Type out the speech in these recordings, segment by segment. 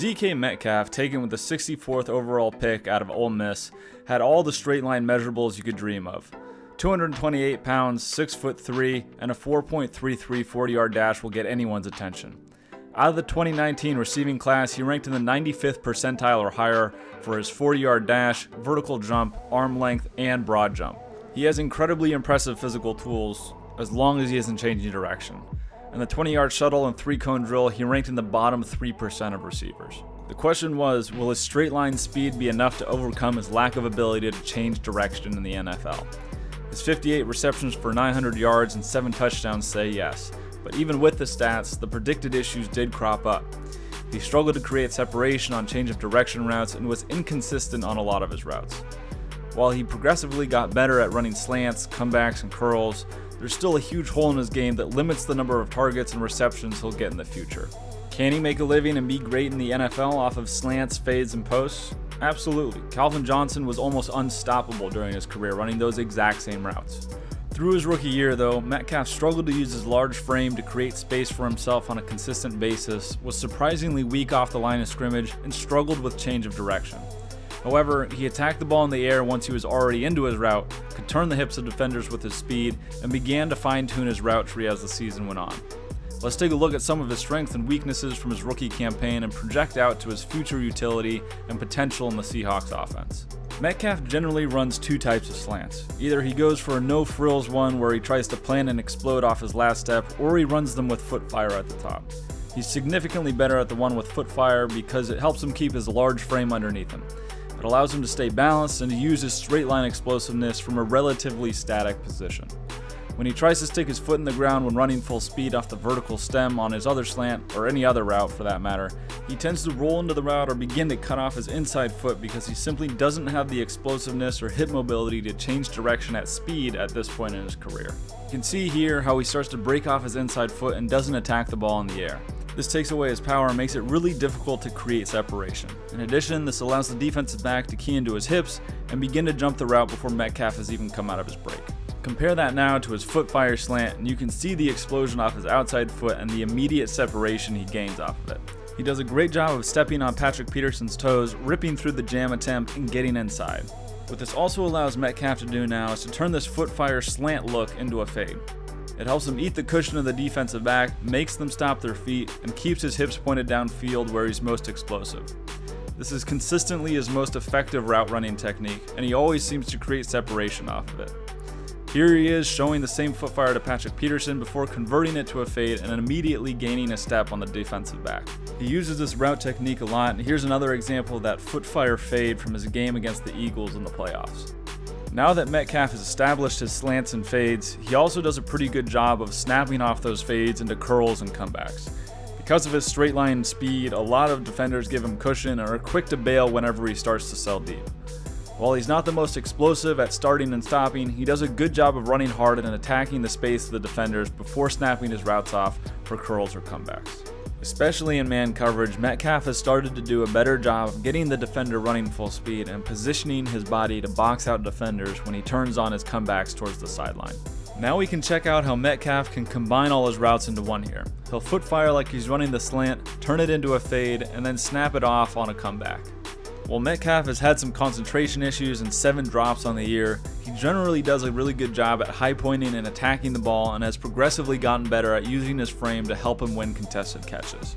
DK Metcalf, taken with the 64th overall pick out of Ole Miss, had all the straight line measurables you could dream of. 228 pounds, 6'3", and a 4.33 40-yard dash will get anyone's attention. Out of the 2019 receiving class, he ranked in the 95th percentile or higher for his 40-yard dash, vertical jump, arm length, and broad jump. He has incredibly impressive physical tools as long as he isn't changing direction. In the 20-yard shuttle and 3-cone drill, he ranked in the bottom 3% of receivers. The question was, will his straight line speed be enough to overcome his lack of ability to change direction in the NFL? His 58 receptions for 900 yards and 7 touchdowns say yes, but even with the stats, the predicted issues did crop up. He struggled to create separation on change of direction routes and was inconsistent on a lot of his routes. While he progressively got better at running slants, comebacks, and curls, there's still a huge hole in his game that limits the number of targets and receptions he'll get in the future. Can he make a living and be great in the NFL off of slants, fades, and posts? Absolutely. Calvin Johnson was almost unstoppable during his career running those exact same routes. Through his rookie year though, Metcalf struggled to use his large frame to create space for himself on a consistent basis, was surprisingly weak off the line of scrimmage, and struggled with change of direction. However, he attacked the ball in the air once he was already into his route, could turn the hips of defenders with his speed, and began to fine-tune his route tree as the season went on. Let's take a look at some of his strengths and weaknesses from his rookie campaign and project out to his future utility and potential in the Seahawks offense. Metcalf generally runs two types of slants. Either he goes for a no-frills one where he tries to plan and explode off his last step, or he runs them with foot fire at the top. He's significantly better at the one with foot fire because it helps him keep his large frame underneath him. It allows him to stay balanced and to use his straight line explosiveness from a relatively static position. When he tries to stick his foot in the ground when running full speed off the vertical stem on his other slant, or any other route for that matter, he tends to roll into the route or begin to cut off his inside foot because he simply doesn't have the explosiveness or hip mobility to change direction at speed at this point in his career. You can see here how he starts to break off his inside foot and doesn't attack the ball in the air. This takes away his power and makes it really difficult to create separation. In addition, this allows the defensive back to key into his hips and begin to jump the route before Metcalf has even come out of his break. Compare that now to his foot fire slant and you can see the explosion off his outside foot and the immediate separation he gains off of it. He does a great job of stepping on Patrick Peterson's toes, ripping through the jam attempt, and getting inside. What this also allows Metcalf to do now is to turn this foot fire slant look into a fade. It helps him eat the cushion of the defensive back, makes them stop their feet, and keeps his hips pointed downfield where he's most explosive. This is consistently his most effective route running technique, and he always seems to create separation off of it. Here he is showing the same foot fire to Patrick Peterson before converting it to a fade and immediately gaining a step on the defensive back. He uses this route technique a lot, and here's another example of that foot fire fade from his game against the Eagles in the playoffs. Now that Metcalf has established his slants and fades, he also does a pretty good job of snapping off those fades into curls and comebacks. Because of his straight line speed, a lot of defenders give him cushion and are quick to bail whenever he starts to sell deep. While he's not the most explosive at starting and stopping, he does a good job of running hard and attacking the space of the defenders before snapping his routes off for curls or comebacks. Especially in man coverage, Metcalf has started to do a better job of getting the defender running full speed and positioning his body to box out defenders when he turns on his comebacks towards the sideline. Now we can check out how Metcalf can combine all his routes into one here. He'll foot fire like he's running the slant, turn it into a fade, and then snap it off on a comeback. While Metcalf has had some concentration issues and 7 drops on the year, he generally does a really good job at high pointing and attacking the ball and has progressively gotten better at using his frame to help him win contested catches.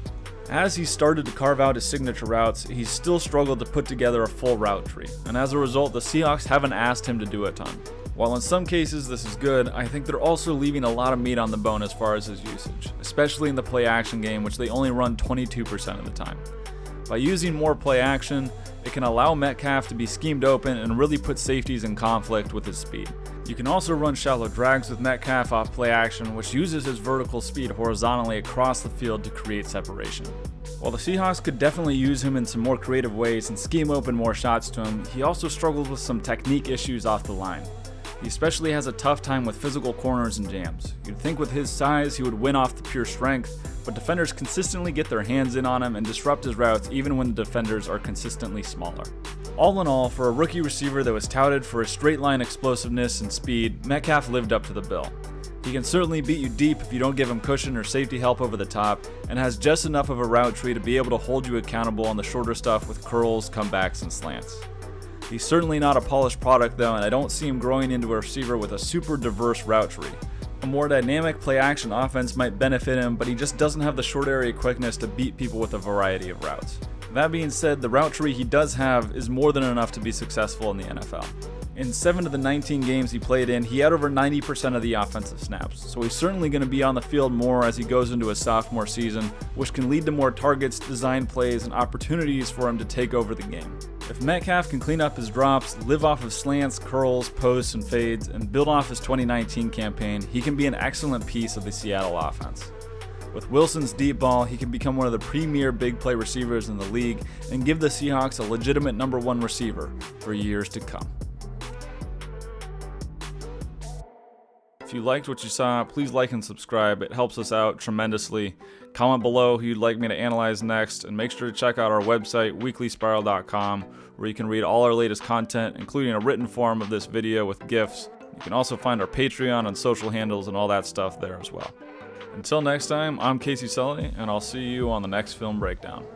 As he's started to carve out his signature routes, he's still struggled to put together a full route tree, and as a result, the Seahawks haven't asked him to do a ton. While in some cases this is good, I think they're also leaving a lot of meat on the bone as far as his usage, especially in the play action game, which they only run 22% of the time. By using more play action, it can allow Metcalf to be schemed open and really put safeties in conflict with his speed. You can also run shallow drags with Metcalf off play action, which uses his vertical speed horizontally across the field to create separation. While the Seahawks could definitely use him in some more creative ways and scheme open more shots to him, he also struggles with some technique issues off the line. He especially has a tough time with physical corners and jams. You'd think with his size he would win off the pure strength, but defenders consistently get their hands in on him and disrupt his routes even when the defenders are consistently smaller. All in all, for a rookie receiver that was touted for his straight line explosiveness and speed, Metcalf lived up to the bill. He can certainly beat you deep if you don't give him cushion or safety help over the top, and has just enough of a route tree to be able to hold you accountable on the shorter stuff with curls, comebacks, and slants. He's certainly not a polished product though, and I don't see him growing into a receiver with a super diverse route tree. A more dynamic play-action offense might benefit him, but he just doesn't have the short area quickness to beat people with a variety of routes. That being said, the route tree he does have is more than enough to be successful in the NFL. In 7 of the 19 games he played in, he had over 90% of the offensive snaps, so he's certainly going to be on the field more as he goes into his sophomore season, which can lead to more targets, design plays, and opportunities for him to take over the game. If Metcalf can clean up his drops, live off of slants, curls, posts, and fades, and build off his 2019 campaign, he can be an excellent piece of the Seattle offense. With Wilson's deep ball, he can become one of the premier big play receivers in the league and give the Seahawks a legitimate number 1 receiver for years to come. If you liked what you saw, please like and subscribe. It helps us out tremendously. Comment below who you'd like me to analyze next, and make sure to check out our website, weeklyspiral.com, where you can read all our latest content, including a written form of this video with GIFs. You can also find our Patreon and social handles and all that stuff there as well. Until next time, I'm Casey Sully, and I'll see you on the next film breakdown.